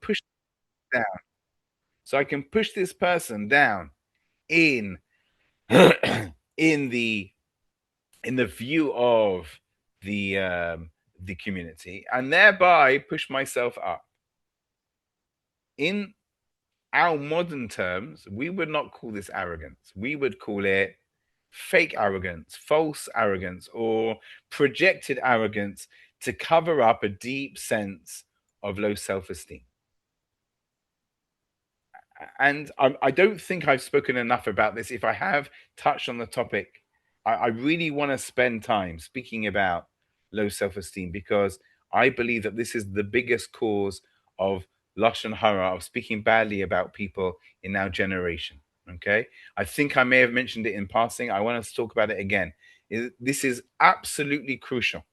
push down. So I can push this person down in in the view of the community, and thereby push myself up. In our modern terms, we would not call this arrogance. We would call it fake arrogance, false arrogance, or projected arrogance to cover up a deep sense of low self-esteem. And I don't think I've spoken enough about this. If I have touched on the topic, I really want to spend time speaking about low self-esteem, because I believe that this is the biggest cause of Lashon Hara, of speaking badly about people in our generation. Okay, I think I may have mentioned it in passing. I want to talk about it again. This is absolutely crucial.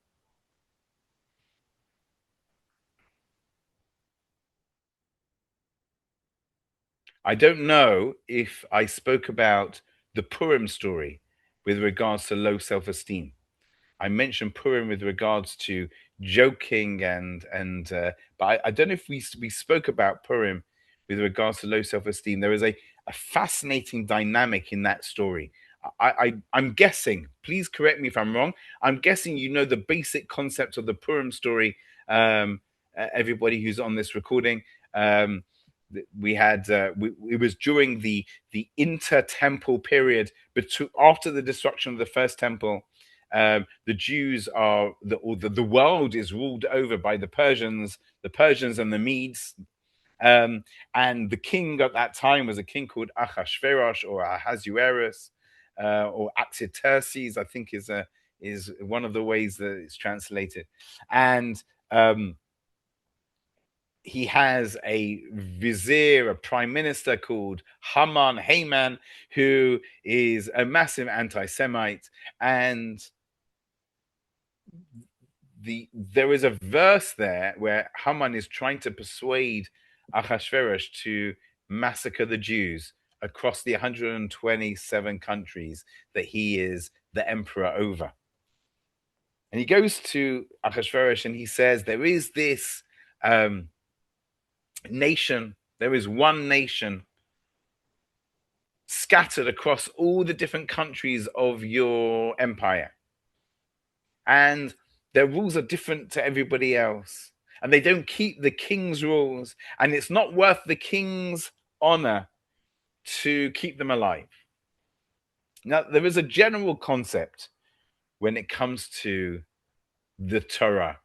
I don't know if I spoke about the Purim story with regards to low self-esteem. I mentioned Purim with regards to joking but I don't know if we spoke about Purim with regards to low self-esteem. There is a fascinating dynamic in that story. I'm guessing, please correct me if I'm wrong. I'm guessing you know the basic concept of the Purim story. Everybody who's on this recording, we had it was during the inter-temple period, after the destruction of the first temple. The Jews are the world is ruled over by the Persians and the Medes. And the king at that time was a king called Ahasuerus or Ahasuerus, or Axioterces, I think is one of the ways that it's translated. And he has a vizier, a prime minister called Haman, who is a massive anti-Semite. And there is a verse there where Haman is trying to persuade Ahasuerus to massacre the Jews across the 127 countries that he is the emperor over. And he goes to Ahasuerus and he says, there is this nation, there is one nation scattered across all the different countries of your empire. And their rules are different to everybody else. And they don't keep the king's rules. And it's not worth the king's honor to keep them alive. Now, there is a general concept when it comes to the Torah.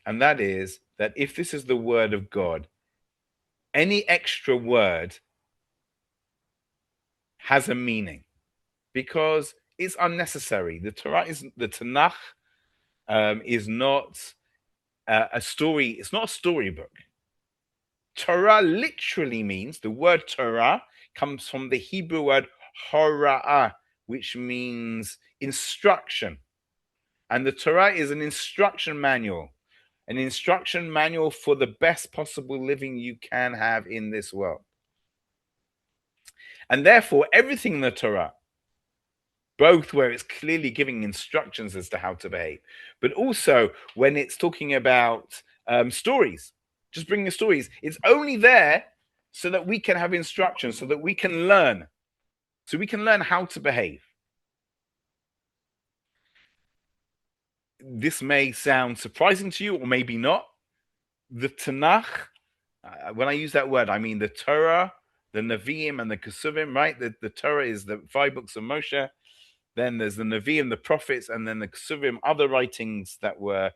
And that is that if this is the word of God, any extra word has a meaning because it's unnecessary. The Tanakh is not a story. It's not a storybook. Torah literally means, the word Torah comes from the Hebrew word Hara, which means instruction. And the Torah is an instruction manual for the best possible living you can have in this world. And therefore, everything in the Torah, both where it's clearly giving instructions as to how to behave, but also when it's talking about stories, just bringing stories, it's only there so that we can have instructions, so that we can learn, how to behave. This may sound surprising to you, or maybe not. The Tanakh, when I use that word, I mean the Torah, the Nevi'im, and the Kesuvim, right? The Torah is the 5 books of Moshe. Then there's the Nevi'im, the prophets, and then the Kesuvim, other writings that were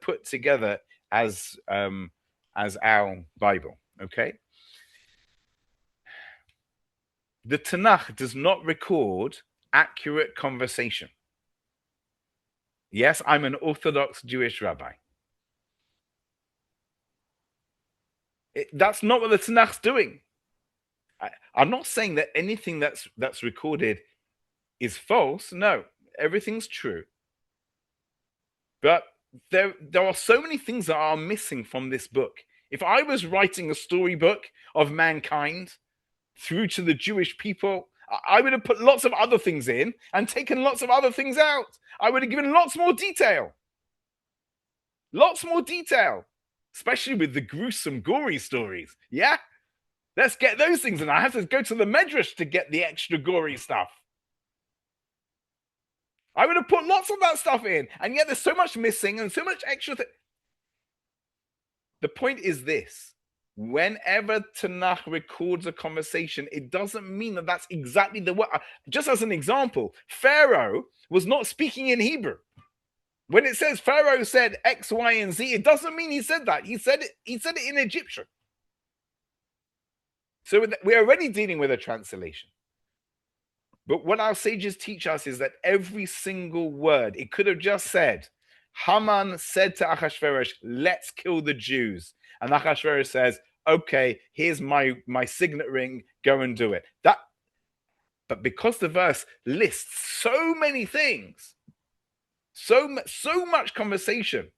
put together as our Bible. Okay. The Tanakh does not record accurate conversation. Yes, I'm an Orthodox Jewish rabbi. That's not what the Tanakh's doing. I'm not saying that anything that's recorded is false. No, everything's true. But there are so many things that are missing from this book. If I was writing a storybook of mankind through to the Jewish people, I would have put lots of other things in and taken lots of other things out. I would have given lots more detail. especially with the gruesome, gory stories. Yeah? Let's get those things. And I have to go to the Medrash to get the extra gory stuff. I would have put lots of that stuff in. And yet there's so much missing and so much extra. The point is this. Whenever Tanakh records a conversation, it doesn't mean that that's exactly the word. Just as an example, Pharaoh was not speaking in Hebrew. When it says Pharaoh said X, Y, and Z, it doesn't mean he said that. He said it in Egyptian. So we're already dealing with a translation. But what our sages teach us is that every single word, it could have just said, Haman said to Achashverosh, let's kill the Jews. And Achashverosh says, okay, here's my signet ring, go and do it. But because the verse lists so many things, so much conversation,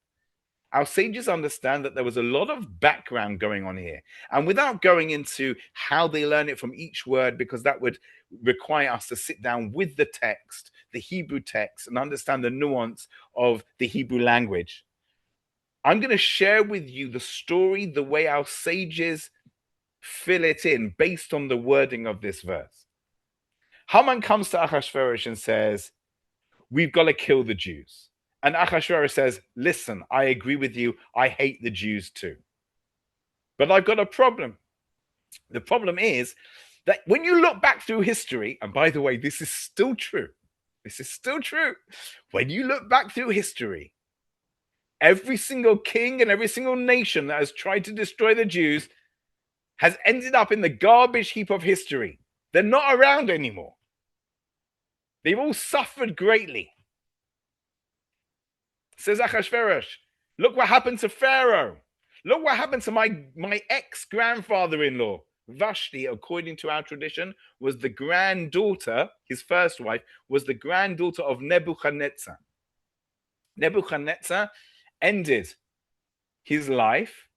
our sages understand that there was a lot of background going on here. And without going into how they learn it from each word, because that would require us to sit down with the text, the Hebrew text, and understand the nuance of the Hebrew language, I'm going to share with you the story, the way our sages fill it in based on the wording of this verse. Haman comes to Achashverosh and says, we've got to kill the Jews. And Achashverosh says, listen, I agree with you. I hate the Jews too. But I've got a problem. The problem is that when you look back through history, and by the way, this is still true. This is still true. When you look back through history, every single king and every single nation that has tried to destroy the Jews has ended up in the garbage heap of history. They're not around anymore. They've all suffered greatly. Says Achashverosh, look what happened to Pharaoh. Look what happened to my ex-grandfather-in-law. Vashti, according to our tradition, was the granddaughter, his first wife, was the granddaughter of Nebuchadnezzar. Nebuchadnezzar ended his life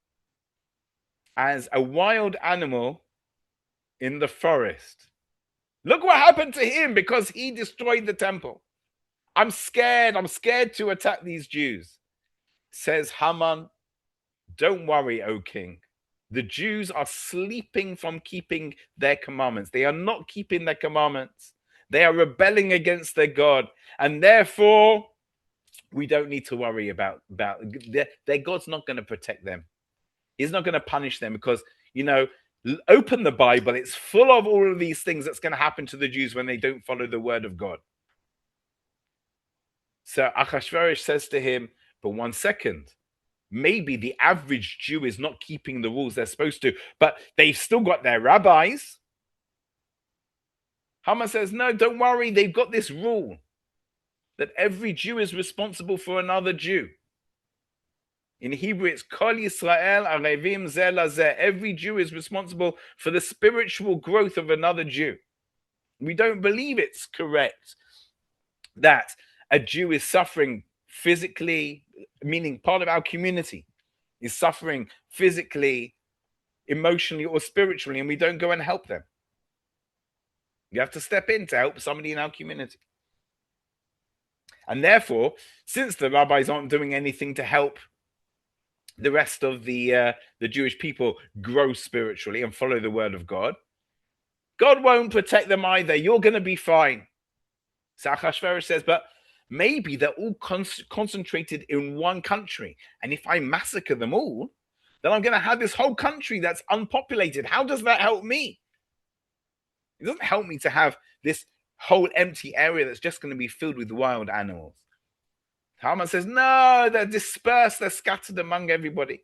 as a wild animal in the forest. Look what happened to him because he destroyed the temple. I'm scared to attack these Jews. Says Haman, don't worry, O king. The Jews are sleeping from keeping their commandments. They are not keeping their commandments. They are rebelling against their God. And therefore, we don't need to worry about their God's not going to protect them. He's not going to punish them because, open the Bible. It's full of all of these things that's going to happen to the Jews when they don't follow the word of God. So Achashverosh says to him, but 1 second, maybe the average Jew is not keeping the rules they're supposed to, but they've still got their rabbis. Haman says, no, don't worry. They've got this rule that every Jew is responsible for another Jew. In Hebrew, it's Kol Yisrael Arevim Zeh Lazeh. Every Jew is responsible for the spiritual growth of another Jew. We don't believe it's correct that a Jew is suffering physically, meaning part of our community is suffering physically, emotionally, or spiritually, and we don't go and help them. You have to step in to help somebody in our community. And therefore, since the rabbis aren't doing anything to help the rest of the Jewish people grow spiritually and follow the word of God, God won't protect them either. You're going to be fine. So Achashverosh says, but maybe they're all concentrated in one country. And if I massacre them all, then I'm going to have this whole country that's unpopulated. How does that help me? It doesn't help me to have this whole empty area that's just going to be filled with wild animals. Haman says, no, they're dispersed. They're scattered among everybody.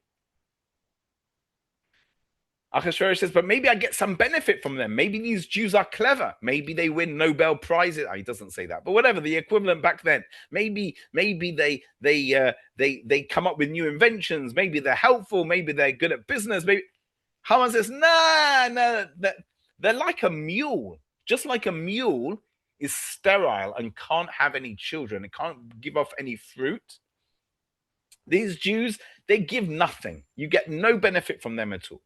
Achashverosh says, but maybe I get some benefit from them. Maybe these Jews are clever. Maybe they win Nobel Prizes. He doesn't say that, but whatever, the equivalent back then. Maybe they come up with new inventions. Maybe they're helpful. Maybe they're good at business. Maybe Haman says, no, they're like a mule. Just like a mule is sterile and can't have any children. It can't give off any fruit. These Jews, they give nothing. You get no benefit from them at all.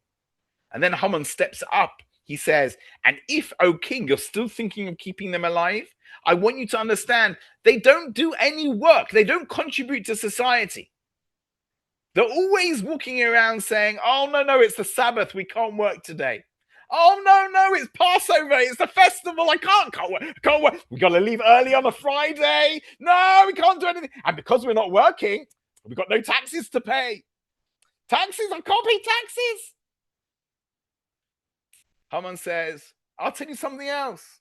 And then Haman steps up. He says, and if, O king, you're still thinking of keeping them alive, I want you to understand they don't do any work. They don't contribute to society. They're always walking around saying, oh, no, it's the Sabbath. We can't work today. Oh, no, it's Passover. It's the festival. I can't work. We got to leave early on a Friday. No, we can't do anything. And because we're not working, we've got no taxes to pay. Taxes? I can't pay taxes. Haman says, I'll tell you something else.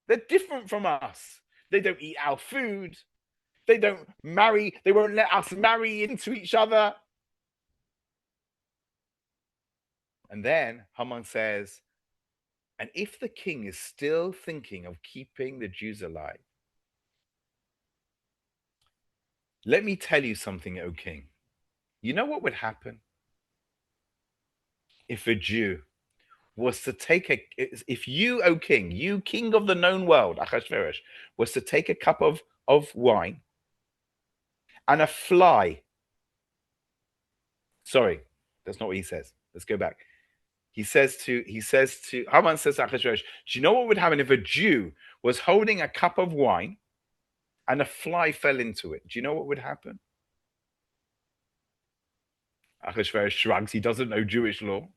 They're different from us. They don't eat our food. They don't marry. They won't let us marry into each other. And then Haman says, and if the king is still thinking of keeping the Jews alive, let me tell you something, O king. You know what would happen if a Jew was to take if you, O king, you king of the known world, Achashverosh, was to take a cup of wine and a fly. Sorry, that's not what he says. Let's go back. He says to Haman says to Achashverosh, do you know what would happen if a Jew was holding a cup of wine and a fly fell into it? Do you know what would happen? Achashverosh shrugs. He doesn't know Jewish law.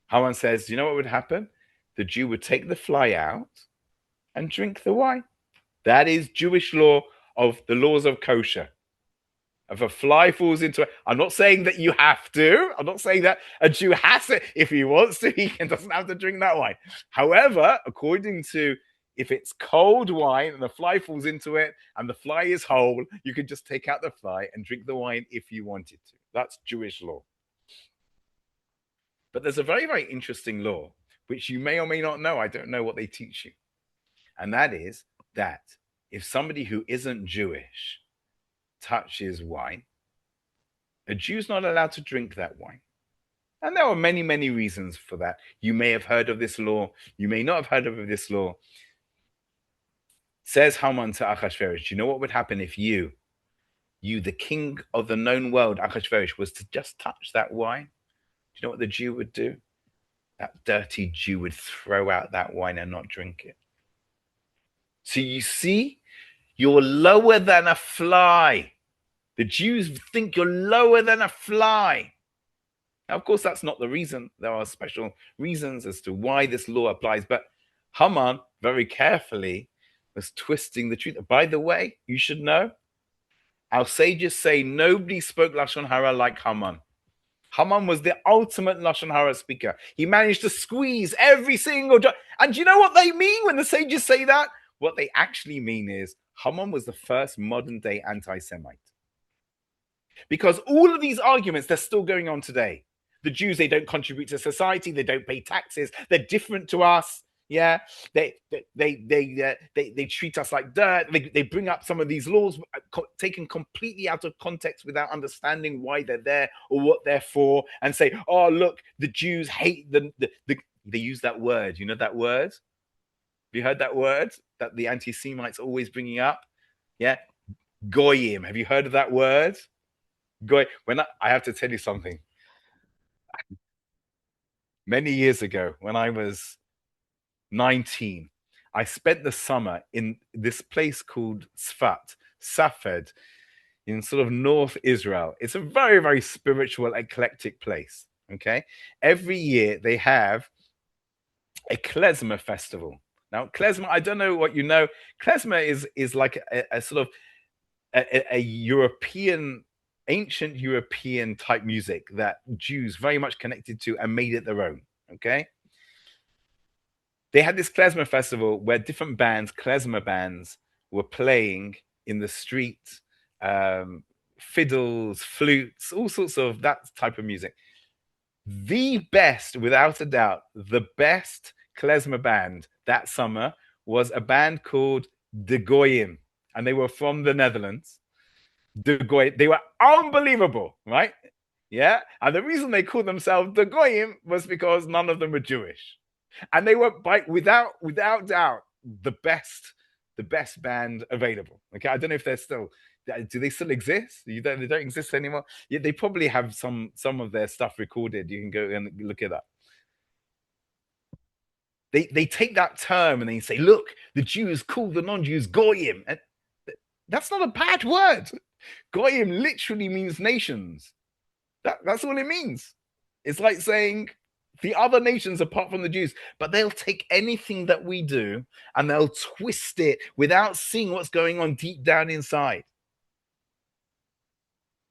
Haman says, do you know what would happen? The Jew would take the fly out and drink the wine. That is Jewish law of the laws of kosher. If a fly falls into it, I'm not saying that you have to. I'm not saying that a Jew has to. If he wants to, he doesn't have to drink that wine. However, according to, if it's cold wine and the fly falls into it and the fly is whole, you can just take out the fly and drink the wine if you wanted to. That's Jewish law. But there's a very, very interesting law, which you may or may not know. I don't know what they teach you. And that is that if somebody who isn't Jewish touches wine, a Jew's not allowed to drink that wine. And there are many, many reasons for that. You may have heard of this law. You may not have heard of this law. Says Haman to Achashverosh, you know what would happen if you, the king of the known world, Achashverosh, was to just touch that wine? Do you know what the Jew would do? That dirty Jew would throw out that wine and not drink it. So you see, you're lower than a fly. The Jews think you're lower than a fly. Now, of course, that's not the reason. There are special reasons as to why this law applies. But Haman, very carefully, was twisting the truth. By the way, you should know, our sages say nobody spoke Lashon Hara like Haman. Haman was the ultimate Lashon Hara speaker. He managed to squeeze every single job. And do you know what they mean when the sages say that? What they actually mean is Haman was the first modern day anti-Semite. Because all of these arguments, they're still going on today. The Jews, they don't contribute to society. They don't pay taxes. They're different to us. Yeah, they treat us like dirt. They bring up some of these laws taken completely out of context without understanding why they're there or what they're for, and say, "Oh, look, the Jews hate the." They use that word. You know that word? Have you heard that word that the anti-Semites are always bringing up? Yeah, goyim. Have you heard of that word? Goy. When I have to tell you something. Many years ago, when I was 19, I spent the summer in this place called Safed, in sort of North Israel. It's a very, very spiritual, eclectic place. Okay. Every year they have a klezmer festival. Now, klezmer, I don't know what you know. Klezmer is like a sort of a European, ancient European type music that Jews very much connected to and made it their own. Okay. They had this klezmer festival where different bands, klezmer bands, were playing in the street, fiddles, flutes, all sorts of that type of music. The best, without a doubt, the best klezmer band that summer was a band called De Goyim, and they were from the Netherlands. De Goyim, they were unbelievable, right? Yeah, and the reason they called themselves De Goyim was because none of them were Jewish. And they were, without doubt, the best band available. Okay, I don't know if they're still. Do they still exist? They don't exist anymore. Yeah, they probably have some of their stuff recorded. You can go and look it up. They take that term and they say, "Look, the Jews call the non-Jews goyim." And that's not a bad word. Goyim literally means nations. That's all it means. It's like saying the other nations apart from the Jews, but they'll take anything that we do and they'll twist it without seeing what's going on deep down inside.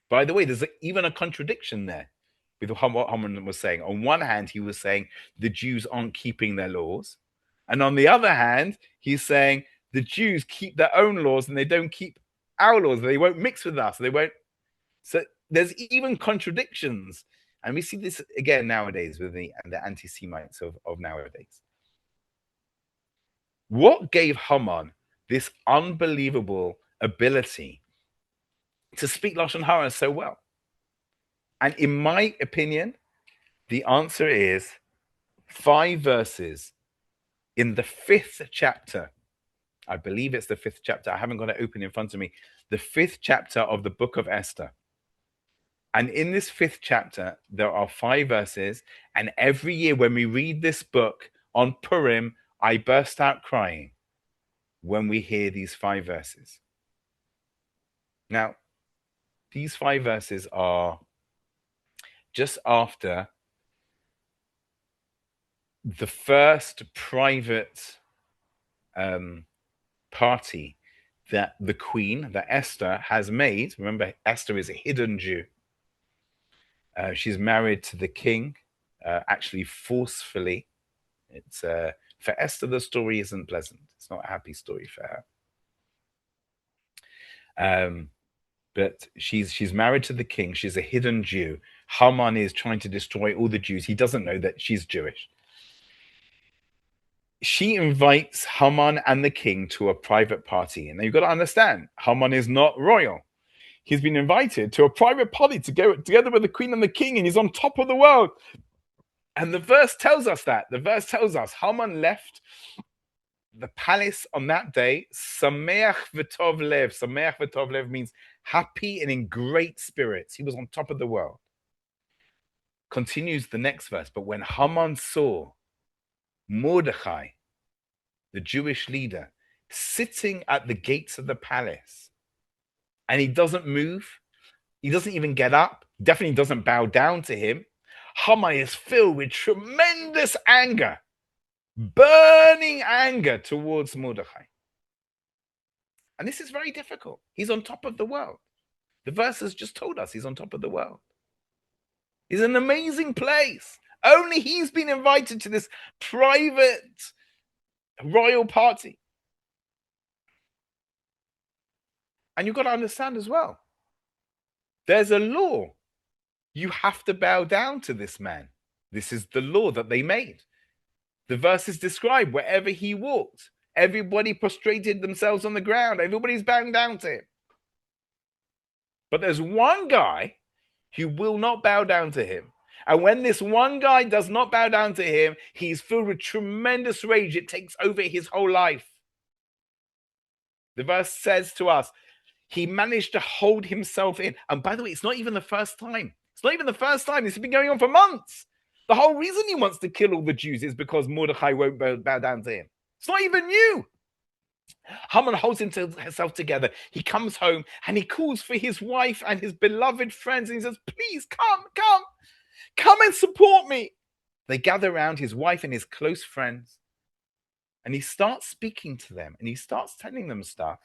By the way, there's even a contradiction there with what Haman was saying. On one hand, he was saying the Jews aren't keeping their laws. And on the other hand, he's saying the Jews keep their own laws and they don't keep our laws. They won't mix with us. They won't. So there's even contradictions. And we see this again nowadays with the anti-Semites of nowadays. What gave Haman this unbelievable ability to speak Lashon Hara so well? And in my opinion, the answer is 5 verses in the 5th chapter. I believe it's the 5th chapter. I haven't got it open in front of me. The 5th chapter of the book of Esther. And in this 5th chapter, there are 5 verses. And every year when we read this book on Purim, I burst out crying when we hear these 5 verses. Now, these 5 verses are just after the first private party that the queen, that Esther, has made. Remember, Esther is a hidden Jew. She's married to the king, actually forcefully. It's for Esther, the story isn't pleasant. It's not a happy story for her. But she's married to the king. She's a hidden Jew. Haman is trying to destroy all the Jews. He doesn't know that she's Jewish. She invites Haman and the king to a private party. And you've got to understand, Haman is not royal. He's been invited to a private party to go together with the queen and the king, and he's on top of the world. And the verse tells us that. The verse tells us Haman left the palace on that day, Sameach v'tov lev. Sameach v'tov lev means happy and in great spirits. He was on top of the world. Continues the next verse. But when Haman saw Mordechai, the Jewish leader, sitting at the gates of the palace, and he doesn't move, he doesn't even get up, definitely doesn't bow down to him, Haman is filled with tremendous anger, burning anger towards Mordechai. And this is very difficult. He's on top of the world. The verse has just told us he's on top of the world. He's an amazing place. Only he's been invited to this private royal party. And you've got to understand as well, there's a law. You have to bow down to this man. This is the law that they made. The verses describe wherever he walked, everybody prostrated themselves on the ground. Everybody's bowing down to him. But there's one guy who will not bow down to him. And when this one guy does not bow down to him, he's filled with tremendous rage. It takes over his whole life. The verse says to us, he managed to hold himself in. And by the way, it's not even the first time. It's not even the first time. This has been going on for months. The whole reason he wants to kill all the Jews is because Mordechai won't bow down to him. It's not even new. Haman holds himself together. He comes home and he calls for his wife and his beloved friends. And he says, please come and support me. They gather around his wife and his close friends. And he starts speaking to them and he starts telling them stuff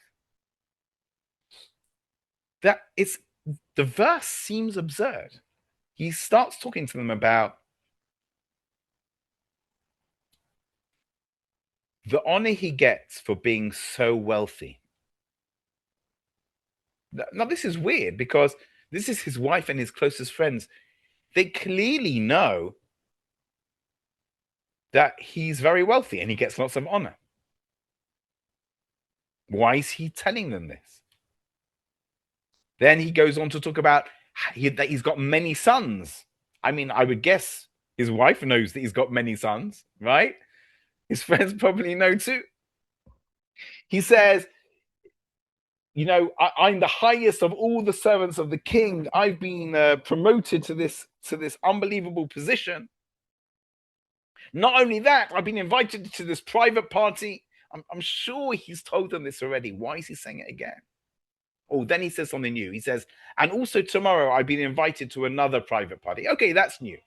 that the verse seems absurd. He starts talking to them about the honor he gets for being so wealthy. Now, this is weird because this is his wife and his closest friends. They clearly know that he's very wealthy and he gets lots of honor. Why is he telling them this? Then he goes on to talk about that he's got many sons. I mean, I would guess his wife knows that he's got many sons, right? His friends probably know too. He says, you know, I'm the highest of all the servants of the king. I've been promoted to this unbelievable position. Not only that, I've been invited to this private party. I'm sure he's told them this already. Why is he saying it again? Oh, then he says something new. He says, and also tomorrow I've been invited to another private party. Okay, that's new.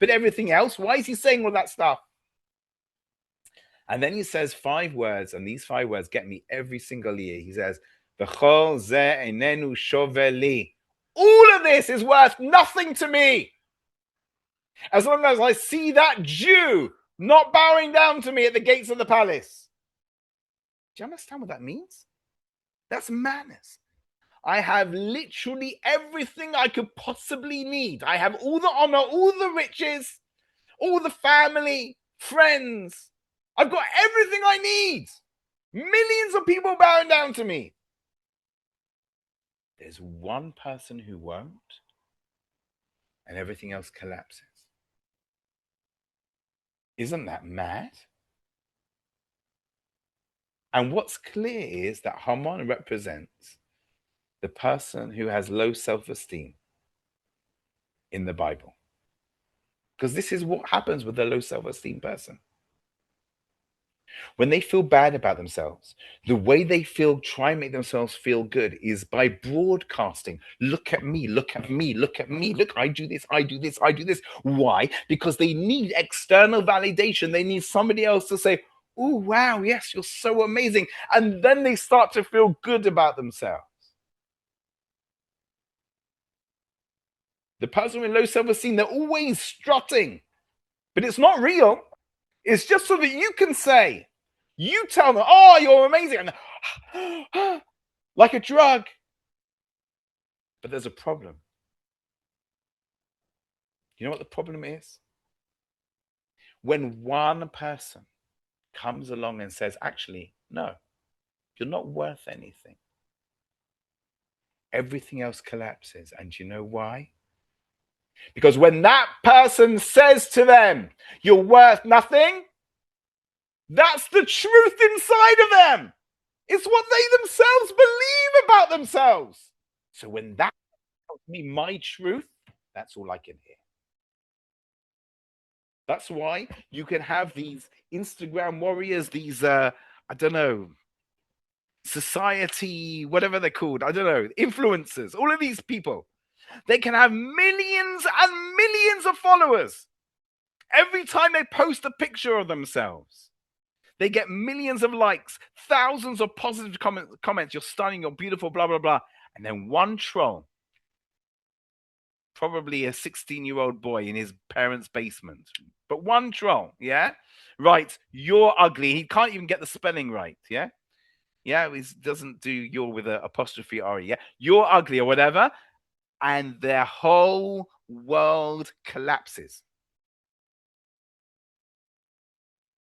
But everything else, why is he saying all that stuff? And then he says 5 words, and these 5 words get me every single year. He says, V'chol zeh einenu shove li. All of this is worth nothing to me. As long as I see that Jew not bowing down to me at the gates of the palace. Do you understand what that means? That's madness. I have literally everything I could possibly need. I have all the honor, all the riches, all the family, friends. I've got everything I need. Millions of people bowing down to me. There's one person who won't, and everything else collapses. Isn't that mad? And what's clear is that Haman represents the person who has low self-esteem in the Bible. Because this is what happens with a low self-esteem person. When they feel bad about themselves, the way they try and make themselves feel good is by broadcasting. Look at me, look at me, look at me. Look, I do this, I do this, I do this. Why? Because they need external validation. They need somebody else to say, oh, wow, yes, you're so amazing. And then they start to feel good about themselves. The person with low self-esteem, they're always strutting, but it's not real. It's just so that you can say, you tell them, oh, you're amazing. And like a drug. But there's a problem. You know what the problem is? When one person comes along and says, actually, no, you're not worth anything. Everything else collapses. And you know why? Because when that person says to them, you're worth nothing, that's the truth inside of them. It's what they themselves believe about themselves. So when that tells me my truth, that's all I can hear. That's why you can have these Instagram warriors, these, I don't know, society, whatever they're called, I don't know, influencers, all of these people. They can have millions and millions of followers. Every time they post a picture of themselves, they get millions of likes, thousands of positive comments. You're stunning, you're beautiful, blah, blah, blah. And then one troll, probably a 16-year-old boy in his parents' basement, but one troll, yeah, writes, you're ugly. He can't even get the spelling right, yeah? Yeah, he doesn't do you're with an apostrophe R-E, yeah? You're ugly or whatever. And their whole world collapses.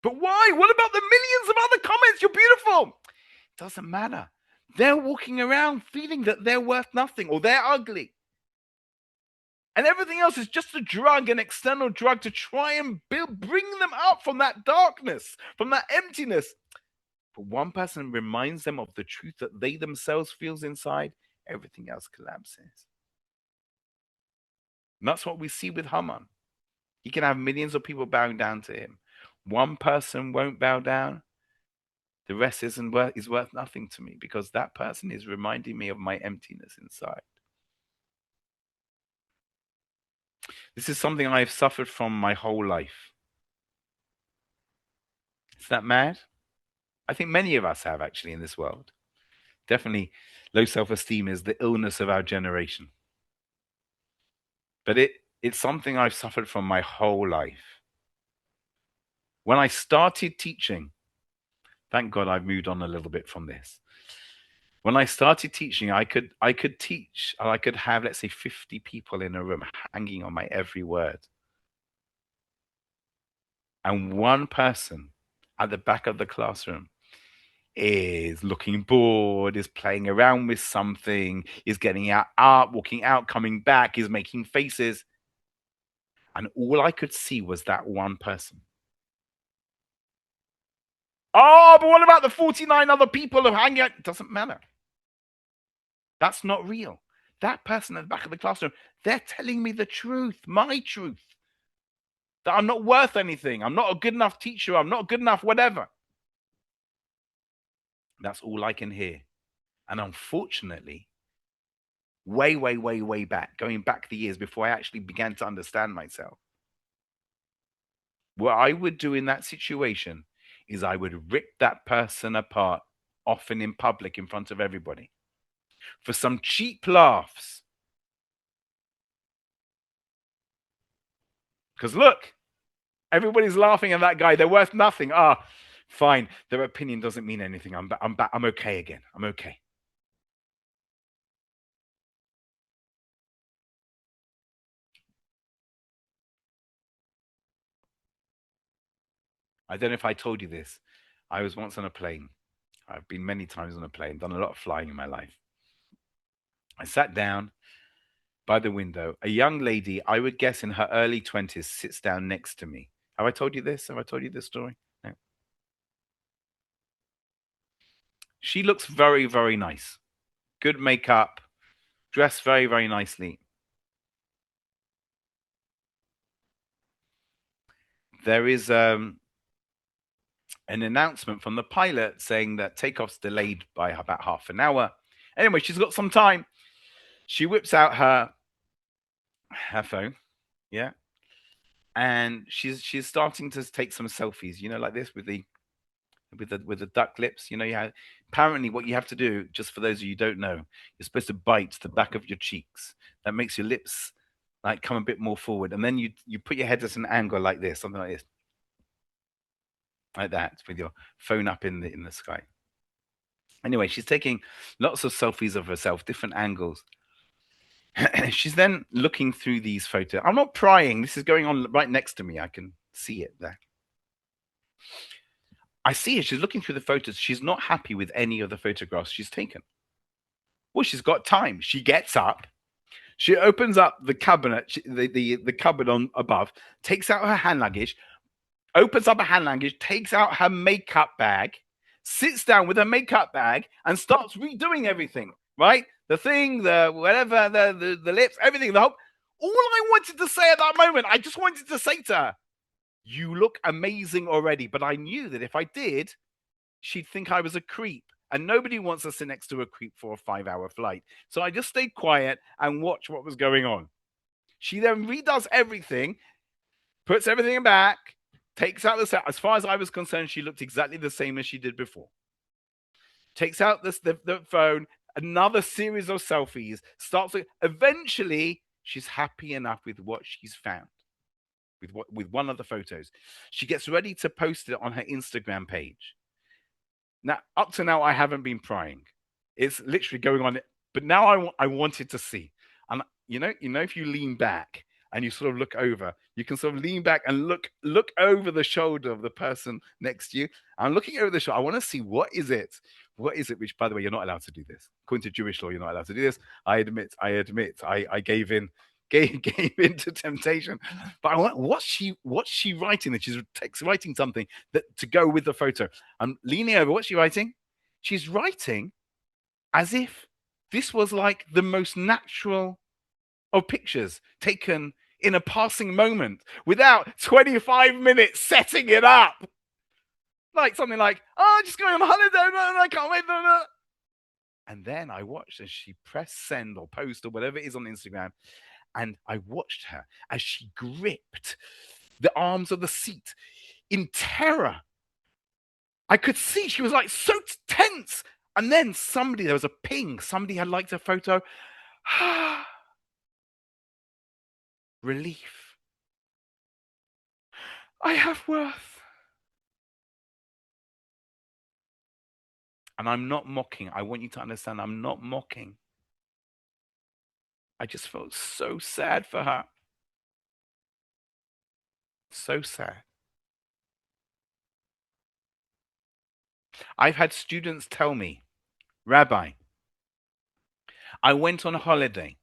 But why? What about the millions of other comments? You're beautiful. It doesn't matter. They're walking around feeling that they're worth nothing or they're ugly. And everything else is just a drug, an external drug to try and bring them up from that darkness, from that emptiness. But one person reminds them of the truth that they themselves feels inside, everything else collapses. And that's what we see with Haman. He can have millions of people bowing down to him. One person won't bow down. The rest is worth nothing to me because that person is reminding me of my emptiness inside. This is something I've suffered from my whole life. Is that mad? I think many of us have actually in this world. Definitely low self-esteem is the illness of our generation. But it's something I've suffered from my whole life. When I started teaching, thank God I've moved on a little bit from this. When I started teaching, I could teach, I could have, let's say, 50 people in a room hanging on my every word. And one person at the back of the classroom is looking bored, is playing around with something, is getting out, walking out, coming back, is making faces. And all I could see was that one person. Oh, but what about the 49 other people who are hanging out? It doesn't matter. That's not real. That person at the back of the classroom, they're telling me the truth, my truth. That I'm not worth anything. I'm not a good enough teacher. I'm not good enough, whatever. That's all I can hear. And unfortunately, way back, going back the years before I actually began to understand myself, what I would do in that situation is I would rip that person apart, often in public in front of everybody, for some cheap laughs. Because look, everybody's laughing at that guy. They're worth nothing. Ah, fine. Their opinion doesn't mean anything. I'm okay again. I'm okay. I don't know if I told you this. I was once on a plane. I've been many times on a plane, done a lot of flying in my life. I sat down by the window. A young lady, I would guess in her early 20s, sits down next to me. Have I told you this? Have I told you this story? No. She looks very nice. Good makeup, dressed very nicely. There is an announcement from the pilot saying that takeoff's delayed by about half an hour. Anyway, she's got some time. She whips out her phone, yeah, and she's starting to take some selfies, like this with the duck lips. Apparently what you have to do, just for those of you who don't know, you're supposed to bite the back of your cheeks. That makes your lips like come a bit more forward, and then you put your head at an angle like this, something like this, like that, with your phone up in the sky. Anyway, she's taking lots of selfies of herself, different angles. She's then looking through these photos. I'm not prying. This is going on right next to me. I can see it there. I see her. She's looking through the photos. She's not happy with any of the photographs she's taken. Well, she's got time. She gets up. She opens up the cabinet, the cupboard on above, takes out her hand luggage, opens up her hand luggage, takes out her makeup bag, sits down with her makeup bag, and starts redoing everything. Right? The thing, the whatever, the lips, everything, the whole. All I wanted to say at that moment, I just wanted to say to her, "You look amazing already." But I knew that if I did, she'd think I was a creep. And nobody wants to sit next to a creep for a 5-hour flight. So I just stayed quiet and watched what was going on. She then redoes everything, puts everything back, takes out the set. As far as I was concerned, she looked exactly the same as she did before. Takes out the phone, another series of selfies, starts. Eventually, she's happy enough with what she's found, with one of the photos. She gets ready to post it on her Instagram page. Now, up to now, I haven't been prying. It's literally going on. But now I wanted to see. And if you lean back and you sort of look over, you can sort of lean back and look over the shoulder of the person next to you. I'm looking over the shoulder. I want to see what is it. What is it? Which, by the way, you're not allowed to do this. According to Jewish law, you're not allowed to do this. I admit. I gave in. Gave into temptation, but I want what's she writing? That she's writing something that to go with the photo. I'm leaning over. What's she writing? She's writing as if this was like the most natural of pictures taken in a passing moment without 25 minutes setting it up. Like something like, "Oh, just going on holiday. I can't wait." And then I watched as she pressed send or post or whatever it is on Instagram. And I watched her as she gripped the arms of the seat in terror. I could see she was like so tense. And then there was a ping. Somebody had liked her photo. Relief. I have worth. And I'm not mocking. I want you to understand I'm not mocking. I just felt so sad for her. So sad. I've had students tell me, "Rabbi, I went on a holiday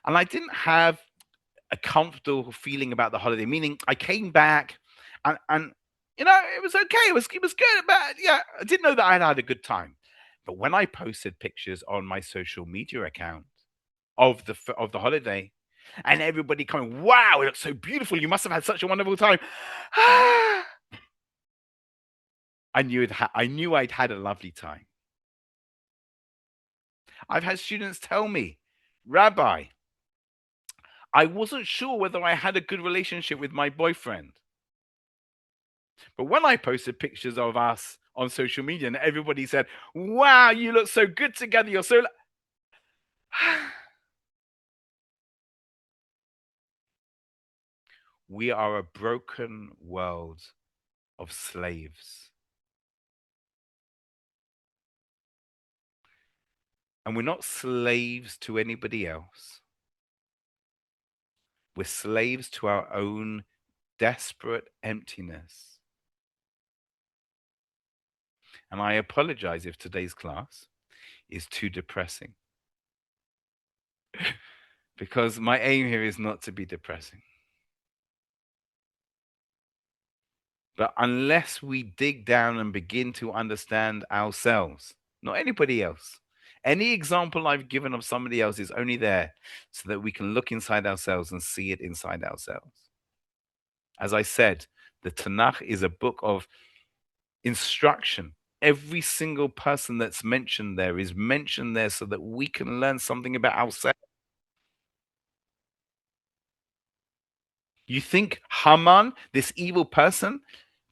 and I didn't have a comfortable feeling about the holiday. Meaning, I came back, and it was okay. It was good, but yeah, I didn't know that I had a good time. But when I posted pictures on my social media account of the holiday, and everybody coming, wow, it looks so beautiful. You must have had such a wonderful time. I knew I'd had a lovely time. I've had students tell me, Rabbi, I wasn't sure whether I had a good relationship with my boyfriend. But when I posted pictures of us on social media and everybody said, wow, you look so good together. You're so. We are a broken world of slaves. And we're not slaves to anybody else. We're slaves to our own desperate emptiness. And I apologize if today's class is too depressing. Because my aim here is not to be depressing. But unless we dig down and begin to understand ourselves, not anybody else, any example I've given of somebody else is only there so that we can look inside ourselves and see it inside ourselves. As I said, the Tanakh is a book of instruction. Every single person that's mentioned there is mentioned there so that we can learn something about ourselves. You think Haman, this evil person,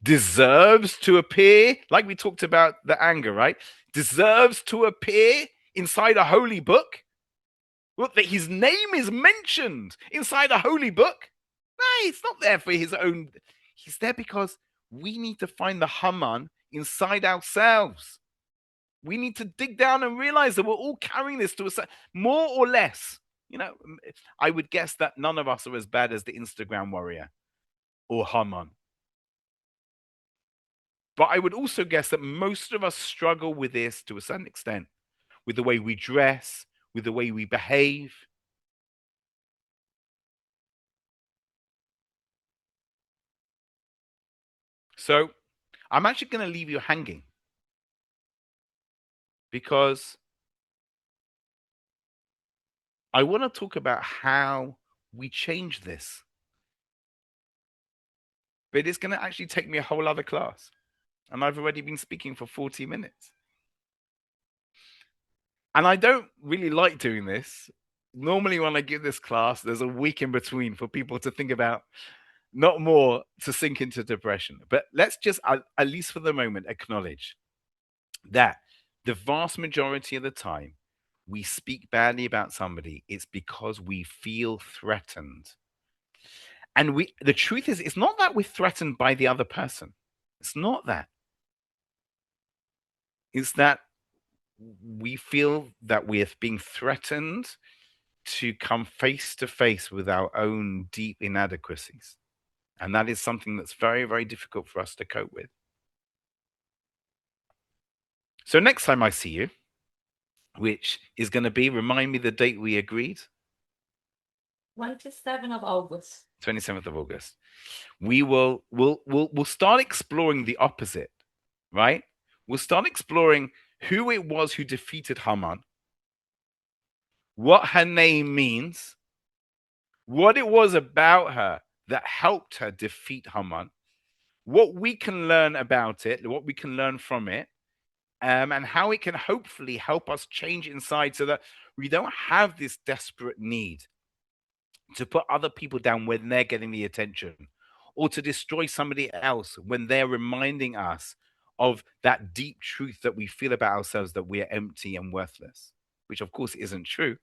deserves to appear, like we talked about the anger, right? Deserves to appear inside a holy book? Look, that his name is mentioned inside a holy book? No, it's not there for his own. He's there because we need to find the Haman inside ourselves. We need to dig down and realize that we're all carrying this to a more or less. You know, I would guess that none of us are as bad as the Instagram warrior or Haman. But I would also guess that most of us struggle with this to a certain extent, with the way we dress, with the way we behave. So I'm actually going to leave you hanging because I want to talk about how we change this. But it's going to actually take me a whole other class. And I've already been speaking for 40 minutes. And I don't really like doing this. Normally, when I give this class, there's a week in between for people to think about, not more to sink into depression. But let's just, at least for the moment, acknowledge that the vast majority of the time we speak badly about somebody, it's because we feel threatened. And the truth is, it's not that we're threatened by the other person. It's not that. It's that we feel that we're being threatened to come face to face with our own deep inadequacies. And that is something that's very, very difficult for us to cope with. So next time I see you, which is going to be, remind me the date we agreed? 27th of August. 27th of August. We'll start exploring the opposite, right? We'll start exploring who it was who defeated Haman, what her name means, what it was about her that helped her defeat Haman, what we can learn about it, what we can learn from it, and how it can hopefully help us change inside so that we don't have this desperate need to put other people down when they're getting the attention, or to destroy somebody else when they're reminding us of that deep truth that we feel about ourselves, that we're empty and worthless, which of course isn't true.